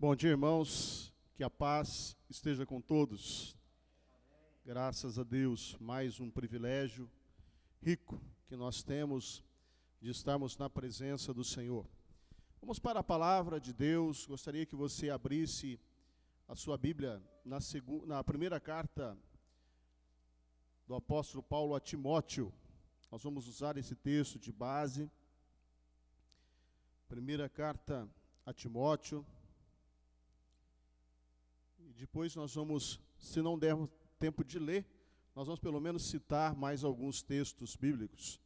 Bom dia, irmãos, que a paz esteja com todos. Graças a Deus, mais um privilégio rico que nós temos de estarmos na presença do Senhor. Vamos para a palavra de Deus. Gostaria que você abrisse a sua Bíblia na primeira carta do apóstolo Paulo a Timóteo. Nós vamos usar esse texto de base. Primeira carta a Timóteo. E depois nós vamos, se não dermos tempo de ler, nós vamos pelo menos citar mais alguns textos bíblicos.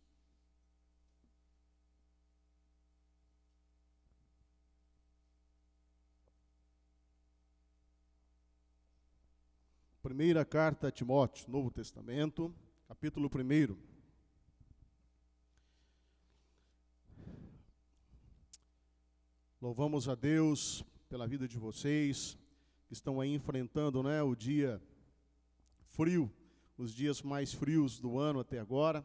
Primeira carta a Timóteo, Novo Testamento, capítulo 1. Louvamos a Deus pela vida de vocês que estão aí enfrentando, o dia frio, os dias mais frios do ano até agora,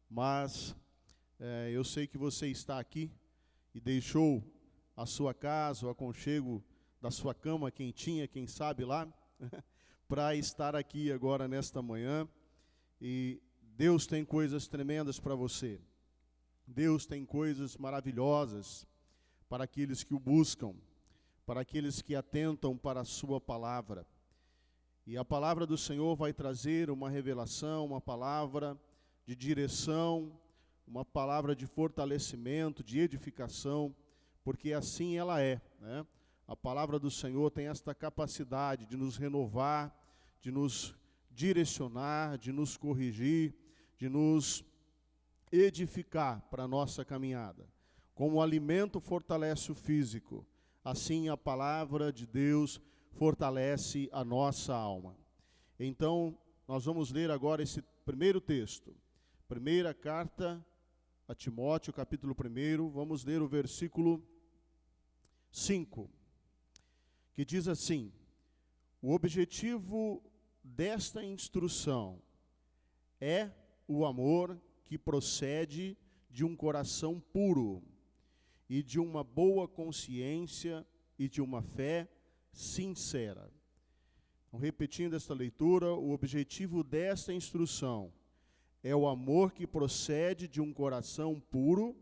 mas eu sei que você está aqui e deixou a sua casa, o aconchego da sua cama quentinha, quem sabe lá, para estar aqui agora nesta manhã, e Deus tem coisas tremendas para você. Deus tem coisas maravilhosas para aqueles que o buscam, para aqueles que atentam para a sua palavra. E a palavra do Senhor vai trazer uma revelação, uma palavra de direção, uma palavra de fortalecimento, de edificação, porque assim ela é, A palavra do Senhor tem esta capacidade de nos renovar, de nos direcionar, de nos corrigir, de nos edificar para a nossa caminhada. Como o alimento fortalece o físico, assim a palavra de Deus fortalece a nossa alma. Então, nós vamos ler agora esse primeiro texto. Primeira carta a Timóteo, capítulo 1, vamos ler o versículo 5, que diz assim: o objetivo desta instrução é o amor que procede de um coração puro, e de uma boa consciência e de uma fé sincera. Então, repetindo esta leitura, o objetivo desta instrução é o amor que procede de um coração puro,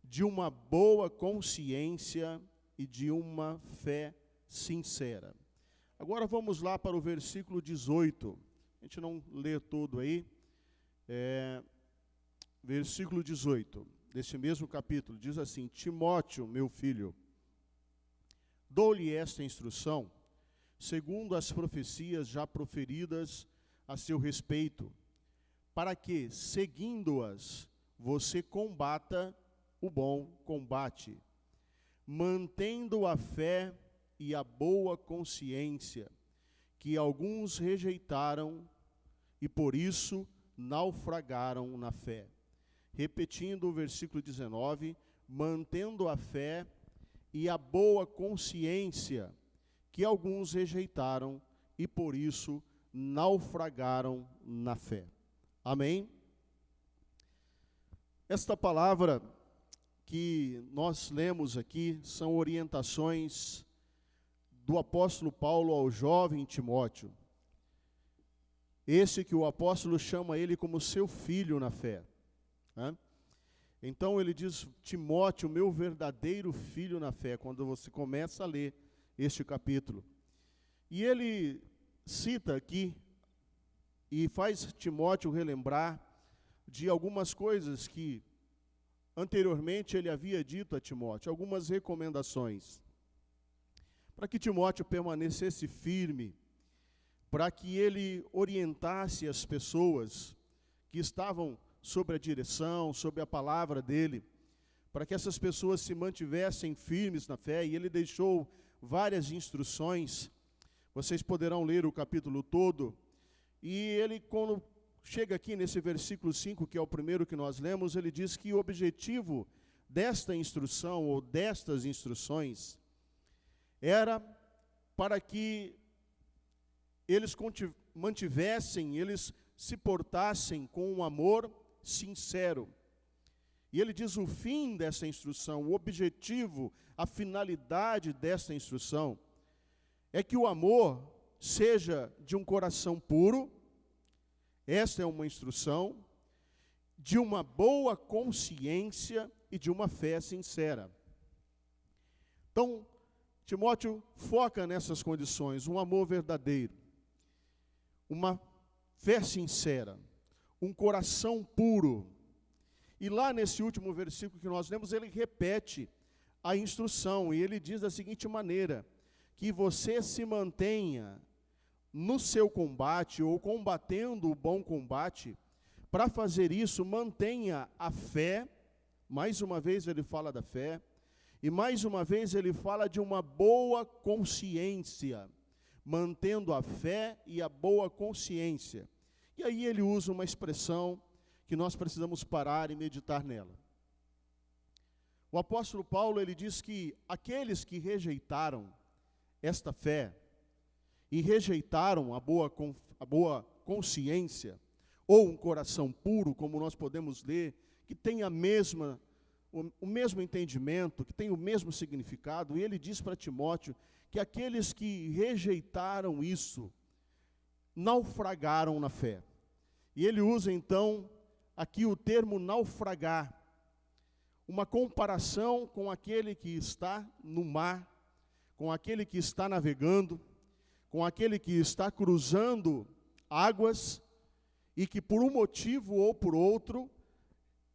de uma boa consciência e de uma fé sincera. Agora vamos lá para o versículo 18. A gente não lê todo aí. Versículo 18. Deste mesmo capítulo, diz assim: Timóteo, meu filho, dou-lhe esta instrução, segundo as profecias já proferidas a seu respeito, para que, seguindo-as, você combata o bom combate, mantendo a fé e a boa consciência, que alguns rejeitaram e por isso naufragaram na fé. Repetindo o versículo 19, mantendo a fé e a boa consciência, que alguns rejeitaram e por isso naufragaram na fé. Amém? Esta palavra que nós lemos aqui são orientações do apóstolo Paulo ao jovem Timóteo. Esse que o apóstolo chama ele como seu filho na fé. Então ele diz: Timóteo, meu verdadeiro filho na fé, quando você começa a ler este capítulo. E ele cita aqui e faz Timóteo relembrar de algumas coisas que anteriormente ele havia dito a Timóteo, algumas recomendações, para que Timóteo permanecesse firme, para que ele orientasse as pessoas que estavam sobre a direção, sobre a palavra dele, para que essas pessoas se mantivessem firmes na fé, e ele deixou várias instruções. Vocês poderão ler o capítulo todo, e ele, quando chega aqui nesse versículo 5, que é o primeiro que nós lemos, ele diz que o objetivo desta instrução, ou destas instruções, era para que eles mantivessem, eles se portassem com um amor sincero. E ele diz o fim dessa instrução, o objetivo, a finalidade dessa instrução, é que o amor seja de um coração puro, esta é uma instrução, de uma boa consciência e de uma fé sincera. Então, Timóteo foca nessas condições, um amor verdadeiro, uma fé sincera, um coração puro. E lá nesse último versículo que nós lemos, ele repete a instrução, e ele diz da seguinte maneira, que você se mantenha no seu combate, ou combatendo o bom combate. Para fazer isso, mantenha a fé, mais uma vez ele fala da fé, e mais uma vez ele fala de uma boa consciência, mantendo a fé e a boa consciência. E aí ele usa uma expressão que nós precisamos parar e meditar nela. O apóstolo Paulo, ele diz que aqueles que rejeitaram esta fé e rejeitaram a boa consciência, ou um coração puro, como nós podemos ler, que tem o mesmo entendimento, que tem o mesmo significado, e ele diz para Timóteo que aqueles que rejeitaram isso, naufragaram na fé. E ele usa então aqui o termo naufragar, uma comparação com aquele que está no mar, com aquele que está navegando, com aquele que está cruzando águas, e que por um motivo ou por outro,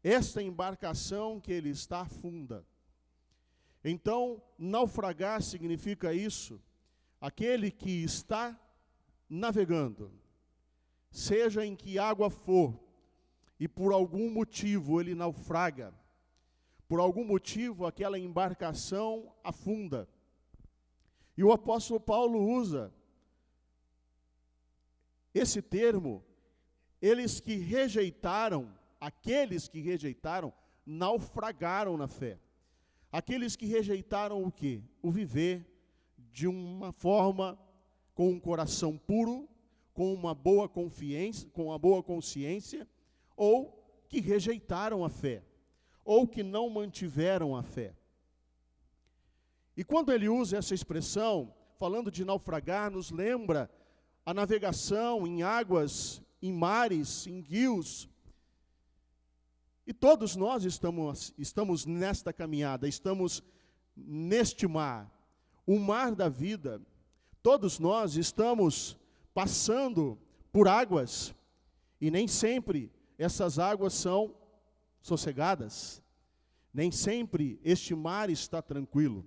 esta embarcação que ele está afunda. Então, naufragar significa isso, aquele que está navegando, seja em que água for, e por algum motivo ele naufraga, por algum motivo aquela embarcação afunda. E o apóstolo Paulo usa esse termo, aqueles que rejeitaram, naufragaram na fé. Aqueles que rejeitaram o quê? O viver de uma forma, com um coração puro, com uma boa consciência, ou que rejeitaram a fé, ou que não mantiveram a fé. E quando ele usa essa expressão, falando de naufragar, nos lembra a navegação em águas, em mares, em rios. E todos nós estamos nesta caminhada, estamos neste mar, o mar da vida. Todos nós estamos passando por águas, e nem sempre essas águas são sossegadas, nem sempre este mar está tranquilo.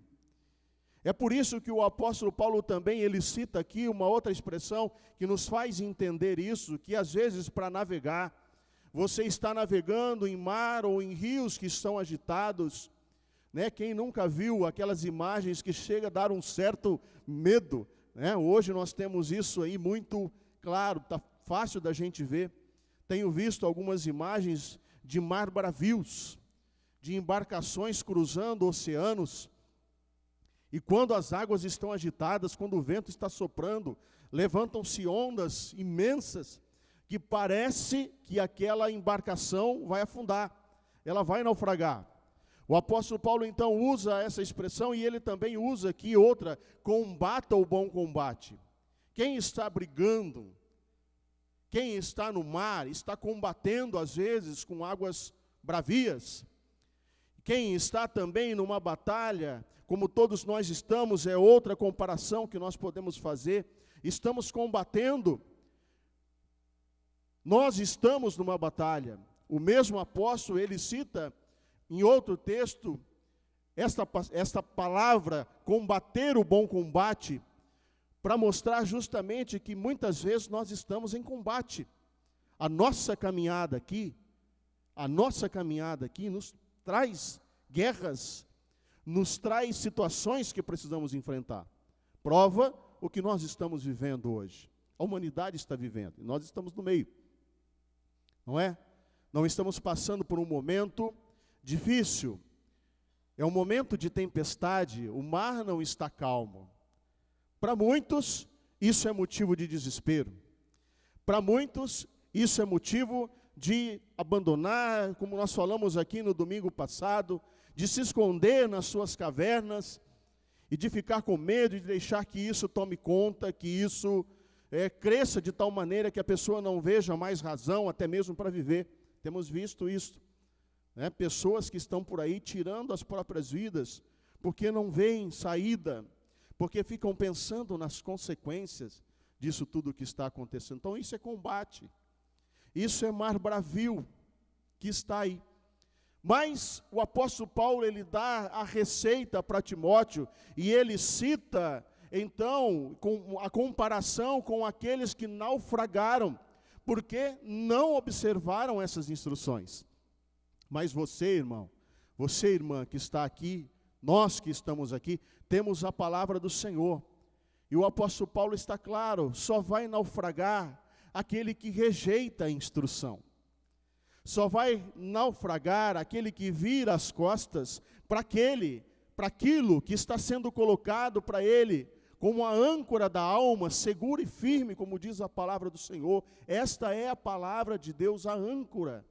É por isso que o apóstolo Paulo também, ele cita aqui uma outra expressão que nos faz entender isso, que às vezes para navegar, você está navegando em mar ou em rios que estão agitados, né? Quem nunca viu aquelas imagens que chega a dar um certo medo, né? Hoje nós temos isso aí muito claro, está fácil da gente ver. Tenho visto algumas imagens de mar bravios, de embarcações cruzando oceanos, e quando as águas estão agitadas, quando o vento está soprando, levantam-se ondas imensas, que parece que aquela embarcação vai afundar, ela vai naufragar. O apóstolo Paulo então usa essa expressão, e ele também usa aqui outra, combata o bom combate. Quem está brigando, quem está no mar, está combatendo às vezes com águas bravias. Quem está também numa batalha, como todos nós estamos, é outra comparação que nós podemos fazer, estamos combatendo, nós estamos numa batalha. O mesmo apóstolo, ele cita em outro texto, esta palavra, combater o bom combate, para mostrar justamente que muitas vezes nós estamos em combate. A nossa caminhada aqui nos traz guerras, nos traz situações que precisamos enfrentar. Prova o que nós estamos vivendo hoje. A humanidade está vivendo, e nós estamos no meio. Não é? Não estamos passando por um momento difícil. É um momento de tempestade, o mar não está calmo. Para muitos, isso é motivo de desespero. Para muitos, isso é motivo de abandonar, como nós falamos aqui no domingo passado, de se esconder nas suas cavernas e de ficar com medo, de deixar que isso tome conta, que isso cresça de tal maneira que a pessoa não veja mais razão, até mesmo para viver. Temos visto isso, né? Pessoas que estão por aí tirando as próprias vidas, porque não veem saída, porque ficam pensando nas consequências disso tudo que está acontecendo. Então isso é combate, isso é mar bravio que está aí. Mas o apóstolo Paulo, ele dá a receita para Timóteo, e ele cita, então, com a comparação com aqueles que naufragaram, porque não observaram essas instruções. Mas você, irmão, você, irmã, que está aqui, nós que estamos aqui, temos a palavra do Senhor. E o apóstolo Paulo está claro, só vai naufragar aquele que rejeita a instrução. Só vai naufragar aquele que vira as costas para aquilo que está sendo colocado para ele, como a âncora da alma, segura e firme, como diz a palavra do Senhor. Esta é a palavra de Deus, a âncora.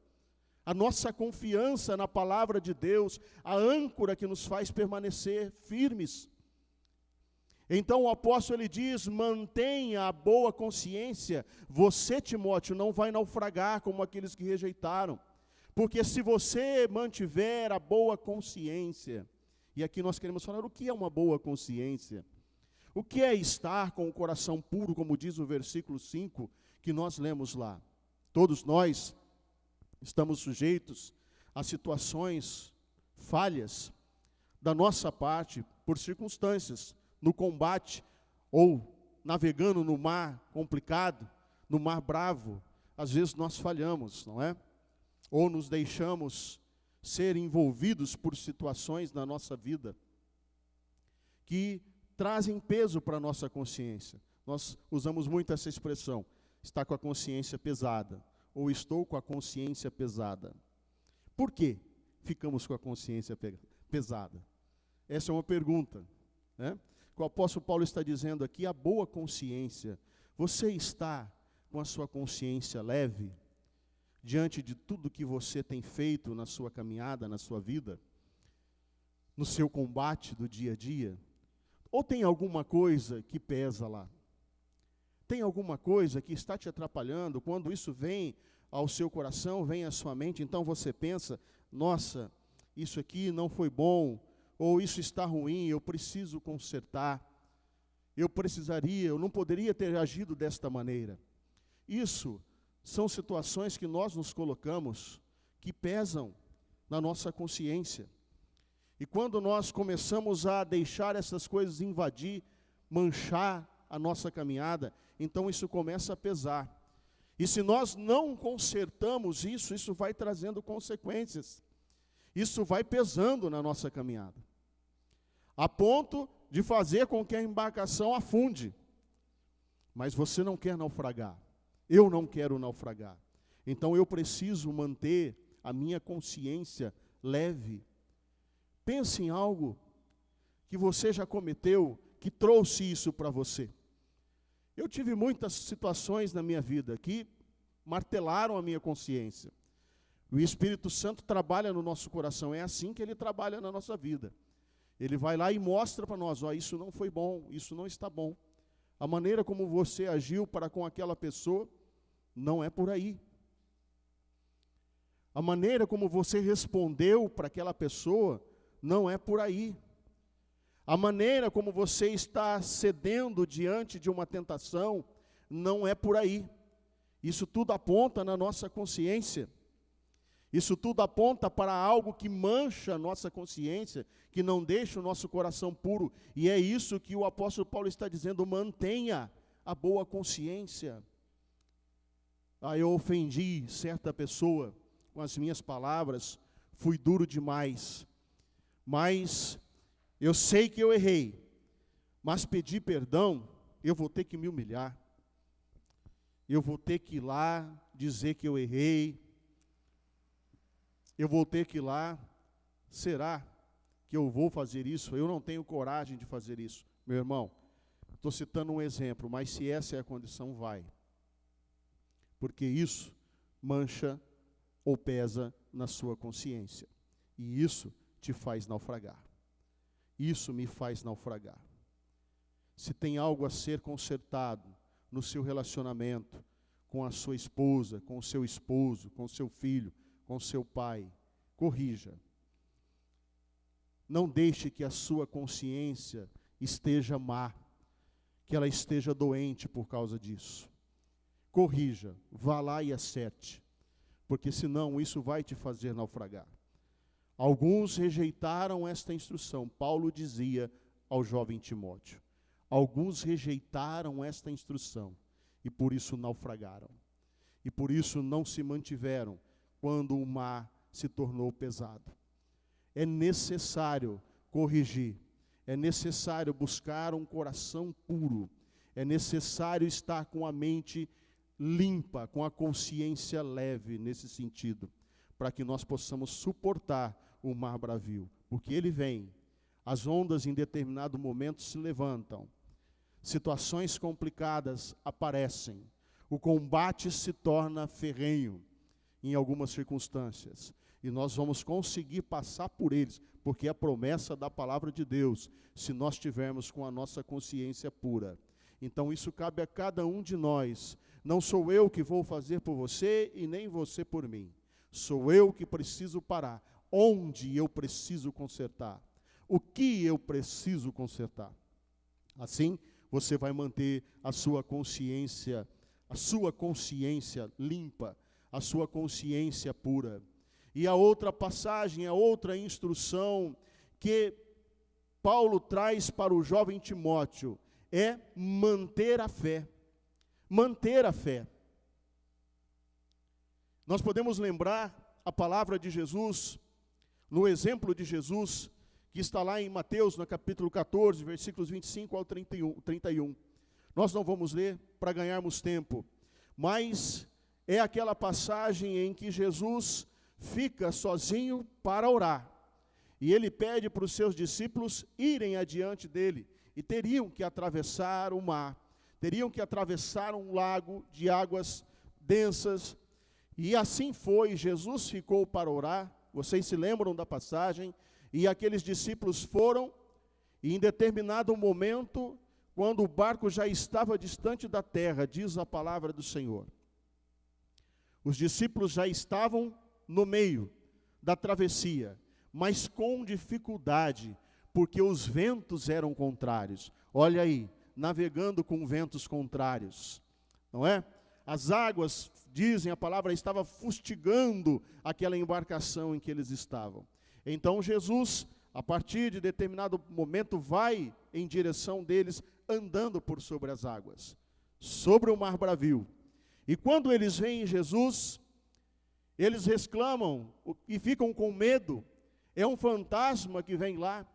A nossa confiança na palavra de Deus, a âncora que nos faz permanecer firmes. Então o apóstolo, ele diz, mantenha a boa consciência. Você, Timóteo, não vai naufragar como aqueles que rejeitaram. Porque se você mantiver a boa consciência, e aqui nós queremos falar o que é uma boa consciência. O que é estar com o coração puro, como diz o versículo 5, que nós lemos lá. Todos nós estamos sujeitos a situações falhas da nossa parte, por circunstâncias, no combate, ou navegando no mar complicado, no mar bravo. Às vezes nós falhamos, não é? Ou nos deixamos ser envolvidos por situações na nossa vida que trazem peso para a nossa consciência. Nós usamos muito essa expressão, está com a consciência pesada, ou estou com a consciência pesada. Por que ficamos com a consciência pesada? Essa é uma pergunta, né? O apóstolo Paulo está dizendo aqui, a boa consciência. Você está com a sua consciência leve, diante de tudo que você tem feito na sua caminhada, na sua vida, no seu combate do dia a dia? Ou tem alguma coisa que pesa lá? Tem alguma coisa que está te atrapalhando? Quando isso vem ao seu coração, vem à sua mente, então você pensa, nossa, isso aqui não foi bom, ou isso está ruim, eu preciso consertar, eu não poderia ter agido desta maneira. Isso são situações que nós nos colocamos, que pesam na nossa consciência. E quando nós começamos a deixar essas coisas invadir, manchar a nossa caminhada, então isso começa a pesar. E se nós não consertamos isso, isso vai trazendo consequências. Isso vai pesando na nossa caminhada, a ponto de fazer com que a embarcação afunde. Mas você não quer naufragar, eu não quero naufragar. Então eu preciso manter a minha consciência leve. Pense em algo que você já cometeu, que trouxe isso para você. Eu tive muitas situações na minha vida que martelaram a minha consciência. O Espírito Santo trabalha no nosso coração, é assim que ele trabalha na nossa vida. Ele vai lá e mostra para nós, isso não foi bom, isso não está bom. A maneira como você agiu para com aquela pessoa, não é por aí. A maneira como você respondeu para aquela pessoa, não é por aí. A maneira como você está cedendo diante de uma tentação, não é por aí. Isso tudo aponta na nossa consciência. Isso tudo aponta para algo que mancha a nossa consciência, que não deixa o nosso coração puro. E é isso que o apóstolo Paulo está dizendo, mantenha a boa consciência. Eu ofendi certa pessoa com as minhas palavras, fui duro demais. Mas eu sei que eu errei, mas pedir perdão, eu vou ter que me humilhar. Eu vou ter que ir lá dizer que eu errei. Eu vou ter que ir lá, será que eu vou fazer isso? Eu não tenho coragem de fazer isso. Meu irmão, estou citando um exemplo, mas se essa é a condição, vai. Porque isso mancha ou pesa na sua consciência. E isso te faz naufragar. Isso me faz naufragar. Se tem algo a ser consertado no seu relacionamento com a sua esposa, com o seu esposo, com o seu filho, com o seu pai, corrija. Não deixe que a sua consciência esteja má, que ela esteja doente por causa disso. Corrija, vá lá e acerte, porque senão isso vai te fazer naufragar. Alguns rejeitaram esta instrução. Paulo dizia ao jovem Timóteo: alguns rejeitaram esta instrução e por isso naufragaram. E por isso não se mantiveram quando o mar se tornou pesado. É necessário corrigir, é necessário buscar um coração puro, é necessário estar com a mente limpa, com a consciência leve nesse sentido, para que nós possamos suportar o mar bravio, porque ele vem, as ondas em determinado momento se levantam, situações complicadas aparecem, o combate se torna ferrenho em algumas circunstâncias, e nós vamos conseguir passar por eles, porque é a promessa da palavra de Deus, se nós tivermos com a nossa consciência pura. Então isso cabe a cada um de nós. Não sou eu que vou fazer por você e nem você por mim. Sou eu que preciso parar. Onde eu preciso consertar? O que eu preciso consertar? Assim, você vai manter a sua consciência limpa, a sua consciência pura. E a outra passagem, a outra instrução que Paulo traz para o jovem Timóteo é manter a fé. Manter a fé. Nós podemos lembrar a palavra de Jesus, no exemplo de Jesus, que está lá em Mateus, no capítulo 14, versículos 25 ao 31. Nós não vamos ler para ganharmos tempo, mas é aquela passagem em que Jesus fica sozinho para orar. E ele pede para os seus discípulos irem adiante dele, e teriam que atravessar o mar, teriam que atravessar um lago de águas densas, e assim foi. Jesus ficou para orar, vocês se lembram da passagem, e aqueles discípulos foram, e em determinado momento, quando o barco já estava distante da terra, diz a palavra do Senhor, os discípulos já estavam no meio da travessia, mas com dificuldade, porque os ventos eram contrários. Olha aí, navegando com ventos contrários, não é? As águas, dizem a palavra, estava fustigando aquela embarcação em que eles estavam. Então Jesus, a partir de determinado momento, vai em direção deles, andando por sobre as águas, sobre o mar bravio. E quando eles veem Jesus, eles exclamam e ficam com medo. É um fantasma que vem lá.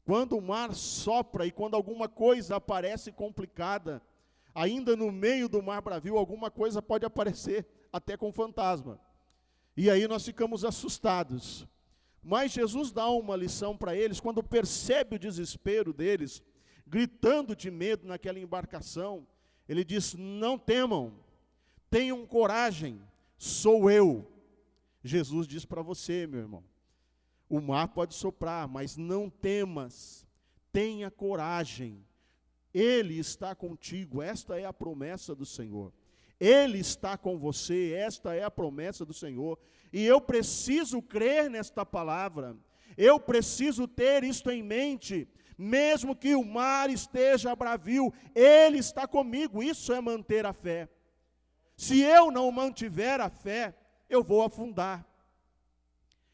Quando o mar sopra e quando alguma coisa aparece complicada, ainda no meio do mar bravio, alguma coisa pode aparecer, até com fantasma. E aí nós ficamos assustados. Mas Jesus dá uma lição para eles, quando percebe o desespero deles, gritando de medo naquela embarcação, ele diz: não temam, tenham coragem, sou eu. Jesus diz para você, meu irmão, o mar pode soprar, mas não temas, tenha coragem, Ele está contigo, esta é a promessa do Senhor. Ele está com você, esta é a promessa do Senhor. E eu preciso crer nesta palavra, eu preciso ter isto em mente, mesmo que o mar esteja bravio, Ele está comigo, isso é manter a fé. Se eu não mantiver a fé, eu vou afundar.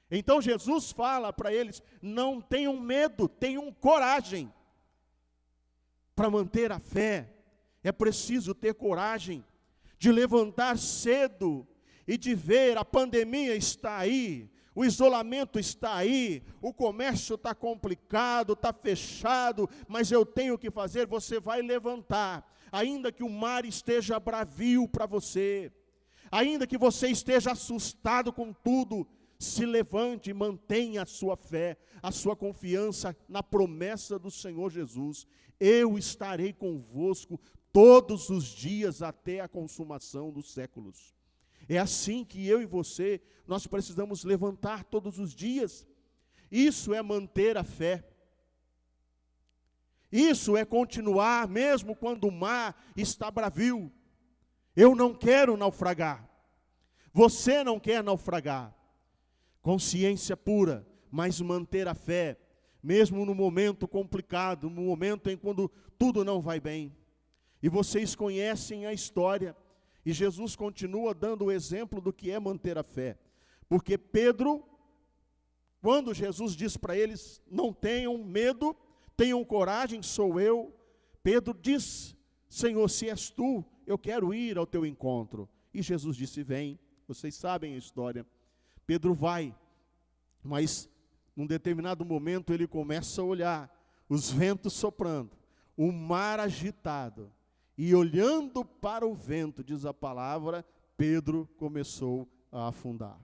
Então Jesus fala para eles: não tenham medo, tenham coragem. Para manter a fé, é preciso ter coragem de levantar cedo e de ver a pandemia está aí, o isolamento está aí, o comércio está complicado, está fechado, mas eu tenho que fazer. Você vai levantar, ainda que o mar esteja bravio para você, ainda que você esteja assustado com tudo, se levante e mantenha a sua fé, a sua confiança na promessa do Senhor Jesus. Eu estarei convosco todos os dias até a consumação dos séculos. É assim que eu e você, nós precisamos levantar todos os dias. Isso é manter a fé. Isso é continuar mesmo quando o mar está bravio. Eu não quero naufragar. Você não quer naufragar. Consciência pura, mas manter a fé, mesmo no momento complicado, no momento em quando tudo não vai bem. E vocês conhecem a história. E Jesus continua dando o exemplo do que é manter a fé. Porque Pedro, quando Jesus diz para eles, não tenham medo, tenham coragem, sou eu. Pedro diz, Senhor, se és tu, eu quero ir ao teu encontro. E Jesus disse, vem. Vocês sabem a história. Pedro vai, mas num determinado momento ele começa a olhar os ventos soprando, o mar agitado. E olhando para o vento, diz a palavra, Pedro começou a afundar.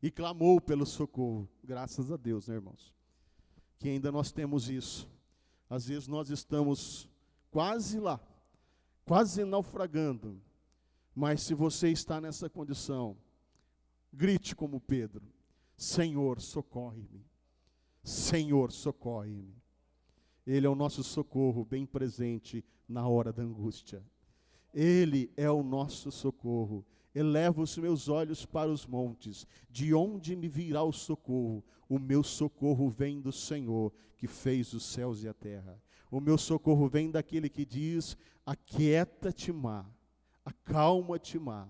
E clamou pelo socorro. Graças a Deus, né, irmãos? Que ainda nós temos isso. Às vezes nós estamos quase lá, quase naufragando. Mas se você está nessa condição, grite como Pedro: Senhor, socorre-me. Senhor, socorre-me. Ele é o nosso socorro bem presente na hora da angústia. Ele é o nosso socorro. Eleva os meus olhos para os montes, de onde me virá o socorro? O meu socorro vem do Senhor, que fez os céus e a terra. O meu socorro vem daquele que diz, aquieta-te mar, acalma-te mar,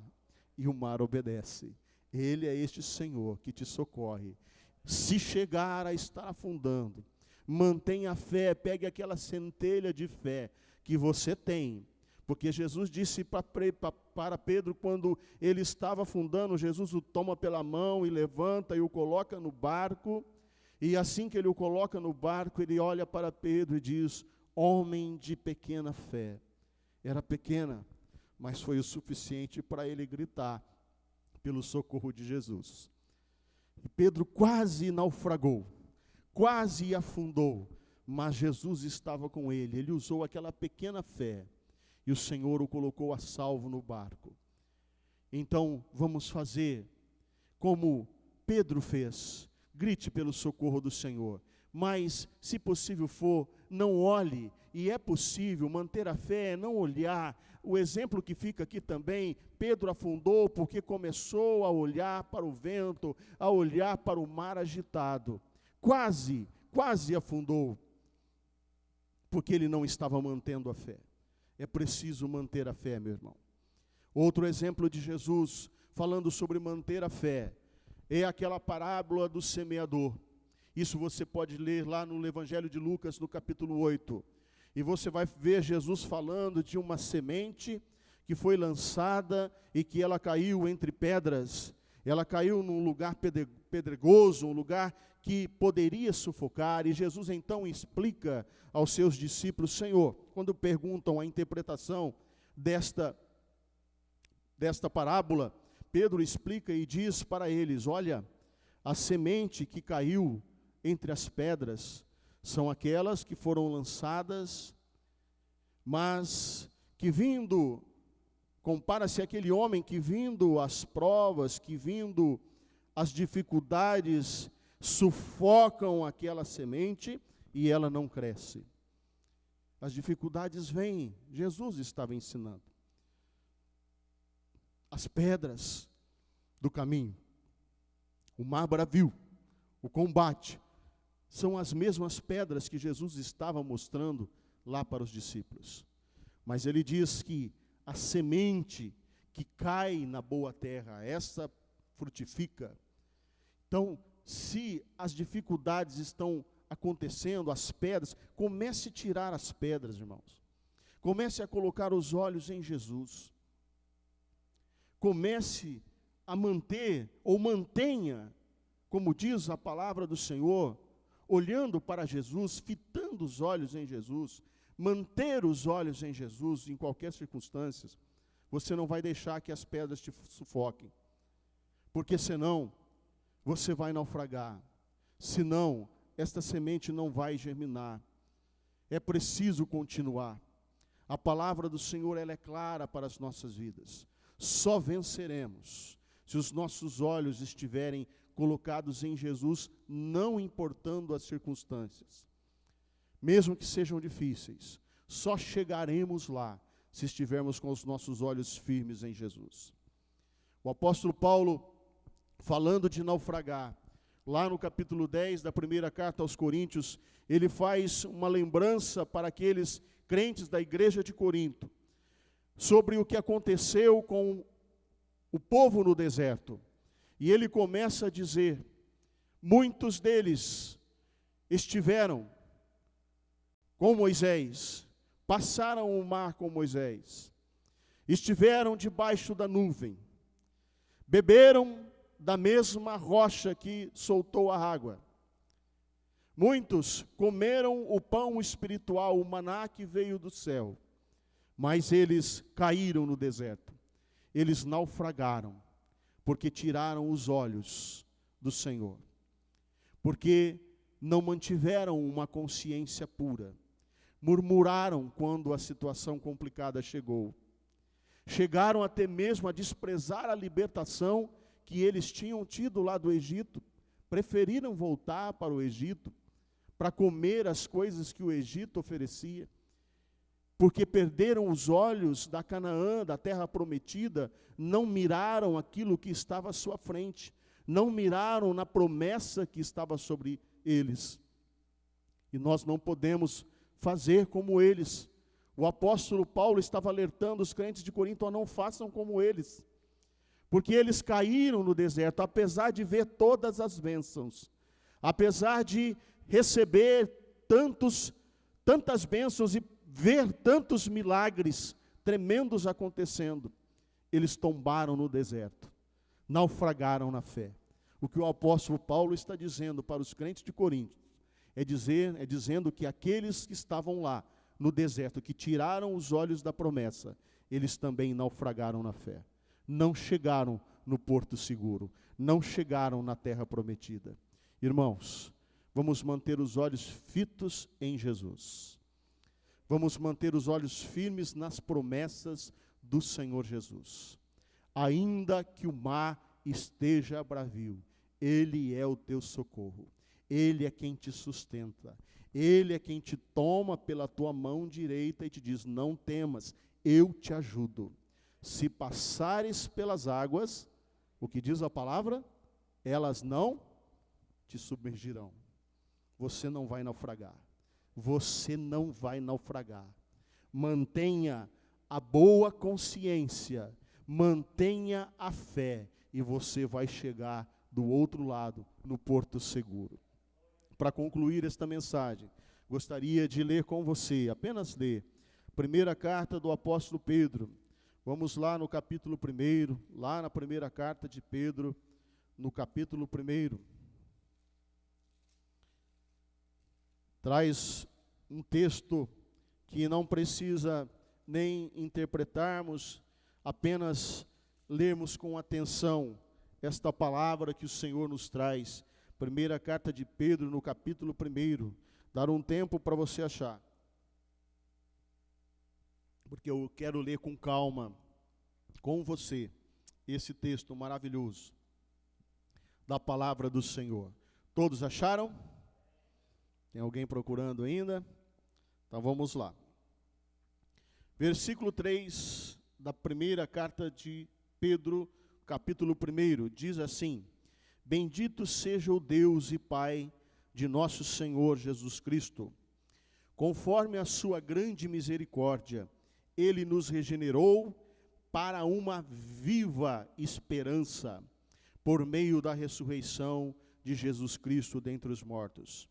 e o mar obedece. Ele é este Senhor que te socorre. Se chegar a estar afundando, mantenha a fé, pegue aquela centelha de fé que você tem. Porque Jesus disse para Pedro, quando ele estava afundando, Jesus o toma pela mão e levanta e o coloca no barco. E assim que ele o coloca no barco, ele olha para Pedro e diz, homem de pequena fé. Era pequena, mas foi o suficiente para ele gritar pelo socorro de Jesus. E Pedro quase naufragou, quase afundou, mas Jesus estava com ele. Ele usou aquela pequena fé e o Senhor o colocou a salvo no barco. Então vamos fazer como Pedro fez. Grite pelo socorro do Senhor, mas se possível for, não olhe. E é possível manter a fé, não olhar. O exemplo que fica aqui também, Pedro afundou porque começou a olhar para o vento, a olhar para o mar agitado. Quase afundou, porque ele não estava mantendo a fé. É preciso manter a fé, meu irmão. Outro exemplo de Jesus, falando sobre manter a fé, é aquela parábola do semeador. Isso você pode ler lá no Evangelho de Lucas, no capítulo 8. E você vai ver Jesus falando de uma semente que foi lançada e que ela caiu entre pedras. Ela caiu num lugar pedregoso, um lugar que poderia sufocar. E Jesus então explica aos seus discípulos, Senhor, quando perguntam a interpretação desta parábola, Pedro explica e diz para eles, olha, a semente que caiu entre as pedras são aquelas que foram lançadas, mas que vindo, compara-se àquele homem que vindo as provas, que vindo as dificuldades, sufocam aquela semente e ela não cresce. As dificuldades vêm, Jesus estava ensinando. As pedras do caminho, o mar bravio, o combate, são as mesmas pedras que Jesus estava mostrando lá para os discípulos. Mas ele diz que a semente que cai na boa terra, essa frutifica. Então, se as dificuldades estão acontecendo, as pedras, comece a tirar as pedras, irmãos. Comece a colocar os olhos em Jesus. Comece a manter, ou mantenha, como diz a palavra do Senhor, olhando para Jesus, fitando os olhos em Jesus, manter os olhos em Jesus em qualquer circunstância. Você não vai deixar que as pedras te sufoquem, porque senão você vai naufragar, senão esta semente não vai germinar. É preciso continuar. A palavra do Senhor, ela é clara para as nossas vidas. Só venceremos se os nossos olhos estiverem colocados em Jesus, não importando as circunstâncias. Mesmo que sejam difíceis, só chegaremos lá se estivermos com os nossos olhos firmes em Jesus. O apóstolo Paulo, falando de naufragar, lá no capítulo 10 da primeira carta aos Coríntios, ele faz uma lembrança para aqueles crentes da igreja de Corinto, sobre o que aconteceu com o povo no deserto. E ele começa a dizer: muitos deles estiveram com Moisés, passaram o mar com Moisés, estiveram debaixo da nuvem, beberam da mesma rocha que soltou a água. Muitos comeram o pão espiritual, o maná que veio do céu, mas eles caíram no deserto. Eles naufragaram, porque tiraram os olhos do Senhor, porque não mantiveram uma consciência pura, murmuraram quando a situação complicada chegou, chegaram até mesmo a desprezar a libertação que eles tinham tido lá do Egito, preferiram voltar para o Egito, para comer as coisas que o Egito oferecia, porque perderam os olhos da Canaã, da terra prometida, não miraram aquilo que estava à sua frente, não miraram na promessa que estava sobre eles. E nós não podemos fazer como eles. O apóstolo Paulo estava alertando os crentes de Corinto a não façam como eles, porque eles caíram no deserto, apesar de ver todas as bênçãos, apesar de receber tantas bênçãos e ver tantos milagres tremendos acontecendo, eles tombaram no deserto, naufragaram na fé. O que o apóstolo Paulo está dizendo para os crentes de Corinto é dizendo que aqueles que estavam lá no deserto, que tiraram os olhos da promessa, eles também naufragaram na fé. Não chegaram no porto seguro, não chegaram na terra prometida. Irmãos, vamos manter os olhos fitos em Jesus. Vamos manter os olhos firmes nas promessas do Senhor Jesus. Ainda que o mar esteja bravio, Ele é o teu socorro. Ele é quem te sustenta. Ele é quem te toma pela tua mão direita e te diz: não temas, eu te ajudo. Se passares pelas águas, o que diz a palavra? Elas não te submergirão. Você não vai naufragar. Você não vai naufragar. Mantenha a boa consciência, mantenha a fé, e você vai chegar do outro lado, no porto seguro. Para concluir esta mensagem, gostaria de ler com você, apenas ler, primeira carta do apóstolo Pedro. Vamos lá no capítulo 1, lá na primeira carta de Pedro, no capítulo 1. Traz um texto que não precisa nem interpretarmos, apenas lermos com atenção esta palavra que o Senhor nos traz. Primeira carta de Pedro, no capítulo 1. Dar um tempo para você achar, porque eu quero ler com calma, com você, esse texto maravilhoso da palavra do Senhor. Todos acharam? Tem alguém procurando ainda? Então vamos lá. Versículo 3 da primeira carta de Pedro, capítulo 1, diz assim: bendito seja o Deus e Pai de nosso Senhor Jesus Cristo. Conforme a sua grande misericórdia, Ele nos regenerou para uma viva esperança, por meio da ressurreição de Jesus Cristo dentre os mortos,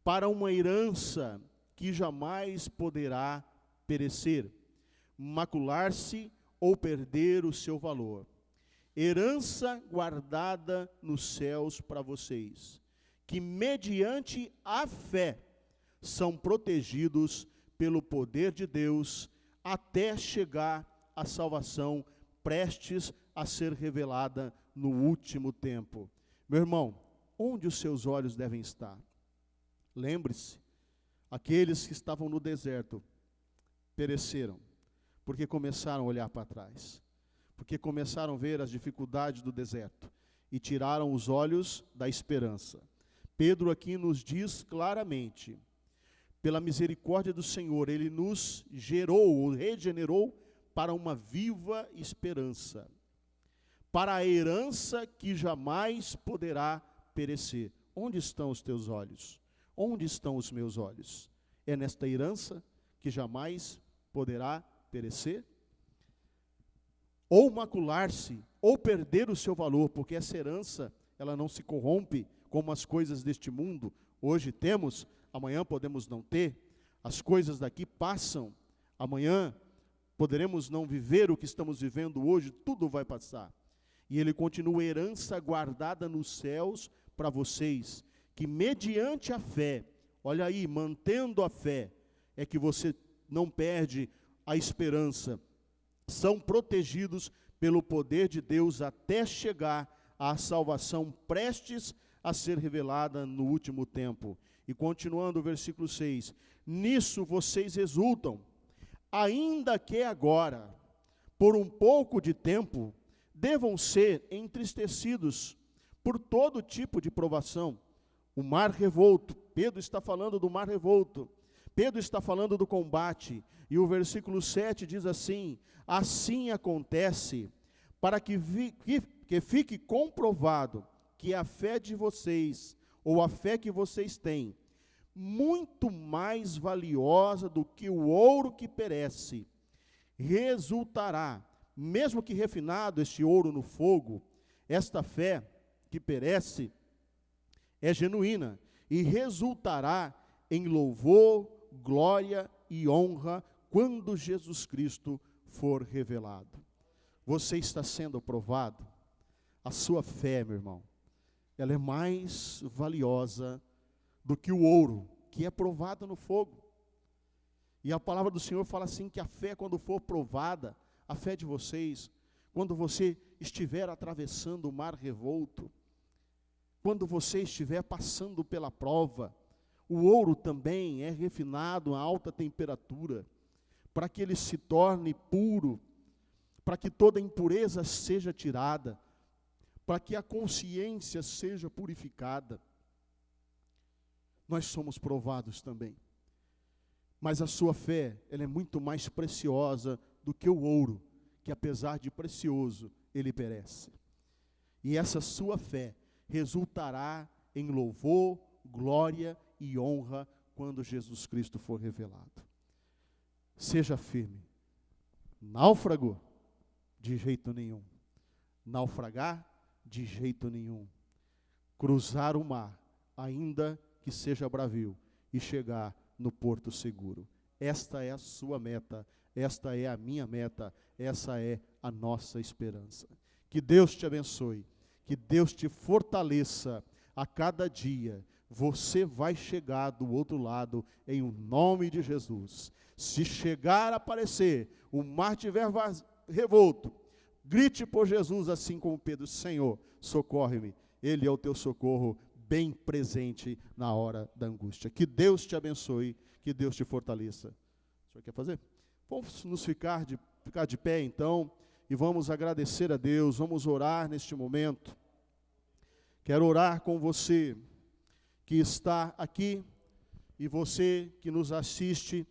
para uma herança que jamais poderá perecer, macular-se ou perder o seu valor. Herança guardada nos céus para vocês, que mediante a fé são protegidos pelo poder de Deus até chegar à salvação prestes a ser revelada no último tempo. Meu irmão, onde os seus olhos devem estar? Lembre-se, aqueles que estavam no deserto pereceram, porque começaram a olhar para trás, porque começaram a ver as dificuldades do deserto e tiraram os olhos da esperança. Pedro aqui nos diz claramente, pela misericórdia do Senhor, Ele nos gerou, ou regenerou, para uma viva esperança, para a herança que jamais poderá perecer. Onde estão os teus olhos? Onde estão os meus olhos? É nesta herança que jamais poderá perecer? Ou macular-se, ou perder o seu valor, porque essa herança, ela não se corrompe como as coisas deste mundo. Hoje temos, amanhã podemos não ter, as coisas daqui passam, amanhã poderemos não viver o que estamos vivendo hoje, tudo vai passar. E ele continua, herança guardada nos céus para vocês, que mediante a fé, olha aí, mantendo a fé, é que você não perde a esperança, são protegidos pelo poder de Deus até chegar à salvação prestes a ser revelada no último tempo. E continuando o versículo 6, nisso vocês exultam, ainda que agora, por um pouco de tempo, devam ser entristecidos por todo tipo de provação. O mar revolto, Pedro está falando do mar revolto, Pedro está falando do combate, e o versículo 7 diz assim, assim acontece, para que fique comprovado que a fé de vocês, ou a fé que vocês têm, muito mais valiosa do que o ouro que perece, resultará, mesmo que refinado este ouro no fogo, esta fé que perece é genuína e resultará em louvor, glória e honra quando Jesus Cristo for revelado. Você está sendo provado? A sua fé, meu irmão, ela é mais valiosa do que o ouro, que é provado no fogo. E a palavra do Senhor fala assim, que a fé quando for provada, a fé de vocês, quando você estiver atravessando o mar revolto, quando você estiver passando pela prova, o ouro também é refinado a alta temperatura, para que ele se torne puro, para que toda impureza seja tirada, para que a consciência seja purificada. Nós somos provados também. Mas a sua fé, ela é muito mais preciosa do que o ouro, que apesar de precioso, ele perece. E essa sua fé resultará em louvor, glória e honra quando Jesus Cristo for revelado. Seja firme. Náufrago? De jeito nenhum. Naufragar? De jeito nenhum. Cruzar o mar, ainda que seja bravio, e chegar no porto seguro. Esta é a sua meta, esta é a minha meta, essa é a nossa esperança. Que Deus te abençoe, que Deus te fortaleça a cada dia. Você vai chegar do outro lado em o nome de Jesus. Se chegar a aparecer, o mar estiver revolto, grite por Jesus assim como Pedro, Senhor, socorre-me. Ele é o teu socorro bem presente na hora da angústia. Que Deus te abençoe, que Deus te fortaleça. O senhor quer fazer? Vamos nos ficar de pé então, e vamos agradecer a Deus, vamos orar neste momento. Quero orar com você que está aqui, e você que nos assiste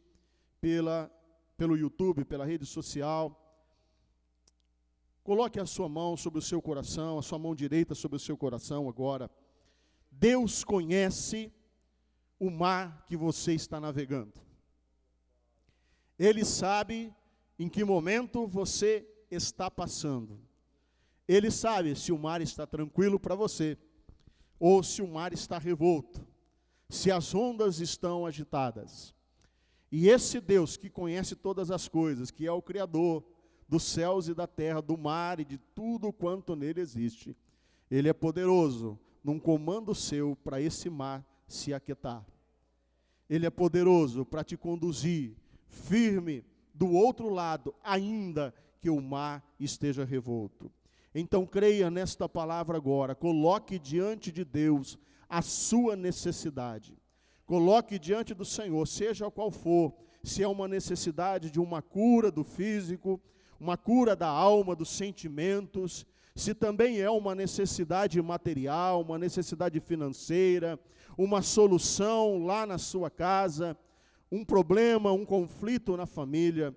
pelo YouTube, pela rede social. Coloque a sua mão sobre o seu coração, a sua mão direita sobre o seu coração agora. Deus conhece o mar que você está navegando. Ele sabe em que momento você está passando. Ele sabe se o mar está tranquilo para você, ou se o mar está revolto, se as ondas estão agitadas. E esse Deus que conhece todas as coisas, que é o Criador dos céus e da terra, do mar e de tudo quanto nele existe, Ele é poderoso num comando seu para esse mar se aquietar. Ele é poderoso para te conduzir firme do outro lado, ainda que o mar esteja revolto. Então creia nesta palavra agora, coloque diante de Deus a sua necessidade. Coloque diante do Senhor, seja qual for, se é uma necessidade de uma cura do físico, uma cura da alma, dos sentimentos, se também é uma necessidade material, uma necessidade financeira, uma solução lá na sua casa, um problema, um conflito na família,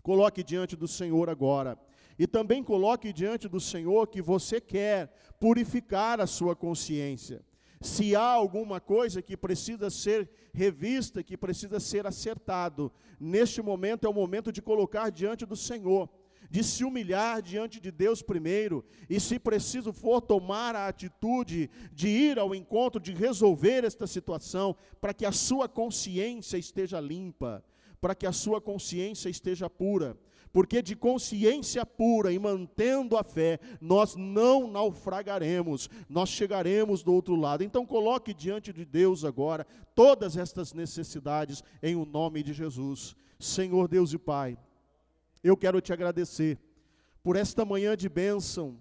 coloque diante do Senhor agora. E também coloque diante do Senhor que você quer purificar a sua consciência. Se há alguma coisa que precisa ser revista, que precisa ser acertado, neste momento é o momento de colocar diante do Senhor, de se humilhar diante de Deus primeiro, e se preciso for tomar a atitude de ir ao encontro, de resolver esta situação, para que a sua consciência esteja limpa, para que a sua consciência esteja pura. Porque de consciência pura e mantendo a fé, nós não naufragaremos, nós chegaremos do outro lado. Então coloque diante de Deus agora todas estas necessidades em o nome de Jesus. Senhor Deus e Pai, eu quero te agradecer por esta manhã de bênção,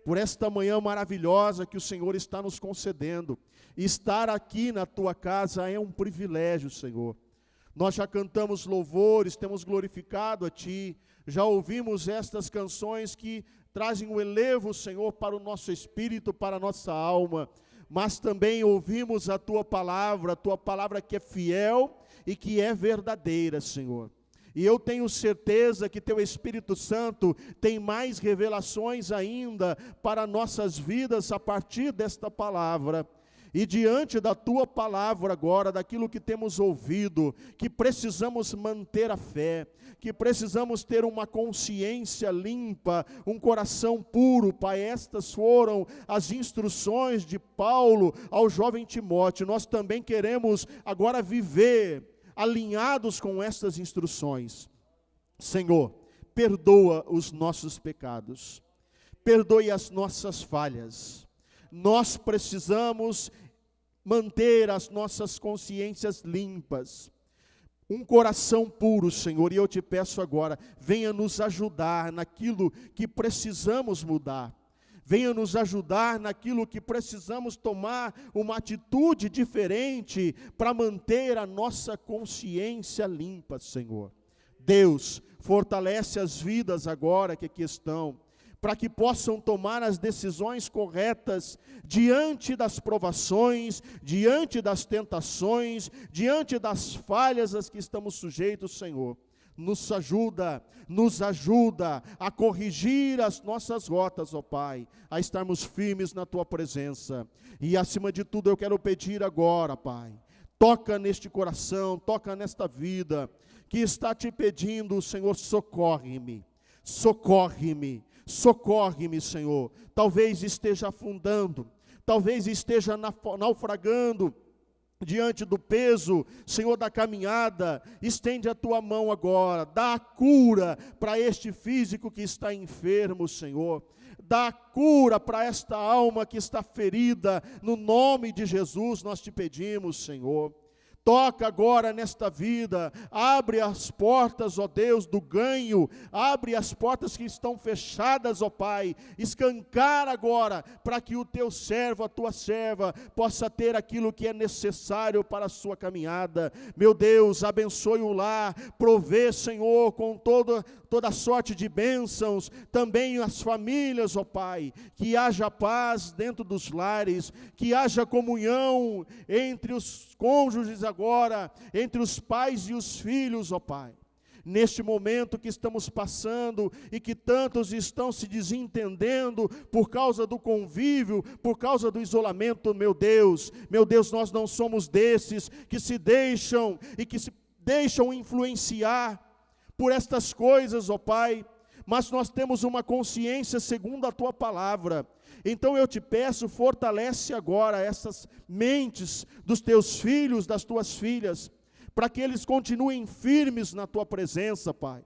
por esta manhã maravilhosa que o Senhor está nos concedendo. Estar aqui na tua casa é um privilégio, Senhor. Nós já cantamos louvores, temos glorificado a Ti, já ouvimos estas canções que trazem um elevo, Senhor, para o nosso espírito, para a nossa alma, mas também ouvimos a Tua palavra que é fiel e que é verdadeira, Senhor. E eu tenho certeza que Teu Espírito Santo tem mais revelações ainda para nossas vidas a partir desta palavra. E diante da Tua palavra agora, daquilo que temos ouvido, que precisamos manter a fé, que precisamos ter uma consciência limpa, um coração puro, Pai. Estas foram as instruções de Paulo ao jovem Timóteo. Nós também queremos agora viver alinhados com estas instruções. Senhor, perdoa os nossos pecados, perdoe as nossas falhas. Nós precisamos manter as nossas consciências limpas, um coração puro, Senhor, e eu te peço agora, venha nos ajudar naquilo que precisamos mudar, venha nos ajudar naquilo que precisamos tomar uma atitude diferente para manter a nossa consciência limpa, Senhor. Deus, fortalece as vidas agora que aqui estão, para que possam tomar as decisões corretas diante das provações, diante das tentações, diante das falhas às que estamos sujeitos, Senhor. Nos ajuda a corrigir as nossas rotas, ó Pai, a estarmos firmes na Tua presença. E acima de tudo eu quero pedir agora, Pai, toca neste coração, toca nesta vida, que está te pedindo, Senhor, socorre-me, socorre-me. Socorre-me, Senhor. Talvez esteja afundando, talvez esteja naufragando diante do peso, Senhor, da caminhada. Estende a Tua mão agora, dá a cura para este físico que está enfermo, Senhor. Dá a cura para esta alma que está ferida, no nome de Jesus nós te pedimos, Senhor. Toca agora nesta vida, abre as portas, ó Deus, do ganho, abre as portas que estão fechadas, ó Pai, escancara agora, para que o Teu servo, a Tua serva, possa ter aquilo que é necessário para a sua caminhada. Meu Deus, abençoe o lar, provê, Senhor, com toda sorte de bênçãos, também as famílias, ó Pai, que haja paz dentro dos lares, que haja comunhão entre os cônjuges agora, entre os pais e os filhos, ó Pai. Neste momento que estamos passando e que tantos estão se desentendendo por causa do convívio, por causa do isolamento, meu Deus, nós não somos desses que se deixam e que se deixam influenciar por estas coisas, ó Pai, mas nós temos uma consciência segundo a Tua palavra. Então eu te peço, fortalece agora essas mentes dos Teus filhos, das Tuas filhas, para que eles continuem firmes na Tua presença, Pai,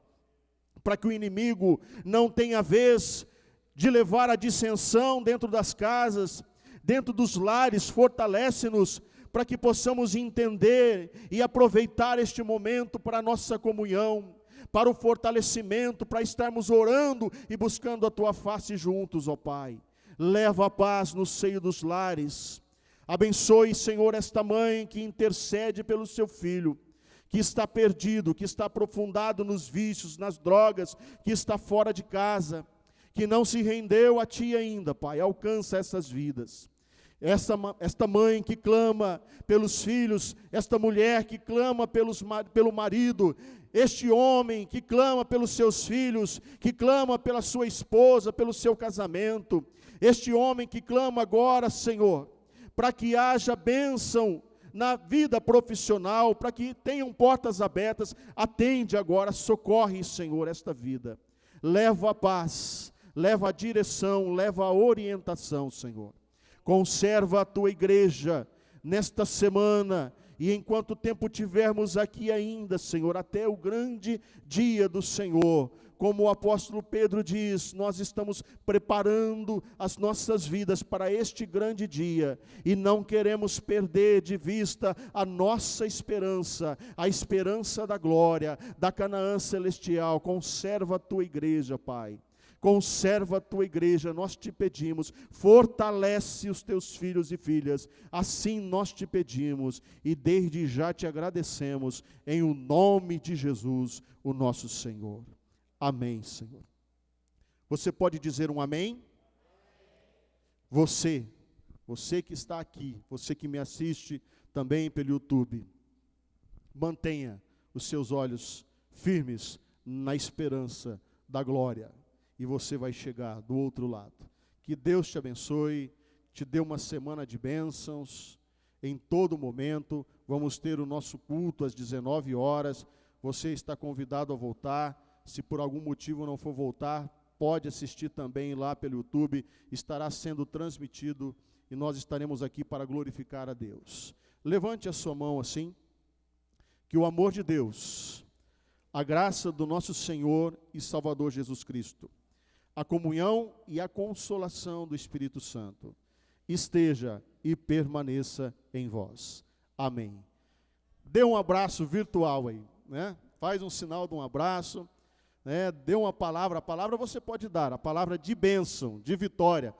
para que o inimigo não tenha vez de levar a dissensão dentro das casas, dentro dos lares. Fortalece-nos para que possamos entender e aproveitar este momento para a nossa comunhão, para o fortalecimento, para estarmos orando e buscando a Tua face juntos, ó Pai. Leva a paz no seio dos lares. Abençoe, Senhor, esta mãe que intercede pelo seu filho, que está perdido, que está aprofundado nos vícios, nas drogas, que está fora de casa, que não se rendeu a Ti ainda, Pai, alcança essas vidas. Esta mãe que clama pelos filhos, esta mulher que clama pelo marido, este homem que clama pelos seus filhos, que clama pela sua esposa, pelo seu casamento, este homem que clama agora, Senhor, para que haja bênção na vida profissional, para que tenham portas abertas, atende agora, socorre, Senhor, esta vida. Leva a paz, leva a direção, leva a orientação, Senhor. Conserva a Tua igreja nesta semana, e enquanto tempo tivermos aqui ainda, Senhor, até o grande dia do Senhor, como o apóstolo Pedro diz, nós estamos preparando as nossas vidas para este grande dia, e não queremos perder de vista a nossa esperança, a esperança da glória, da Canaã celestial. Conserva a Tua igreja, Pai. Conserva a Tua igreja, nós te pedimos, fortalece os Teus filhos e filhas, assim nós te pedimos, e desde já te agradecemos, em o nome de Jesus, o nosso Senhor. Amém, Senhor. Você pode dizer um amém? Você que está aqui, você que me assiste também pelo YouTube, mantenha os seus olhos firmes na esperança da glória, e você vai chegar do outro lado. Que Deus te abençoe, te dê uma semana de bênçãos, em todo momento. Vamos ter o nosso culto às 19 horas, você está convidado a voltar. Se por algum motivo não for voltar, pode assistir também lá pelo YouTube, estará sendo transmitido, e nós estaremos aqui para glorificar a Deus. Levante a sua mão assim, que o amor de Deus, a graça do nosso Senhor e Salvador Jesus Cristo, a comunhão e a consolação do Espírito Santo esteja e permaneça em vós. Amém. Dê um abraço virtual aí, né? Faz um sinal de um abraço, né? Dê uma palavra, a palavra você pode dar, a palavra de bênção, de vitória,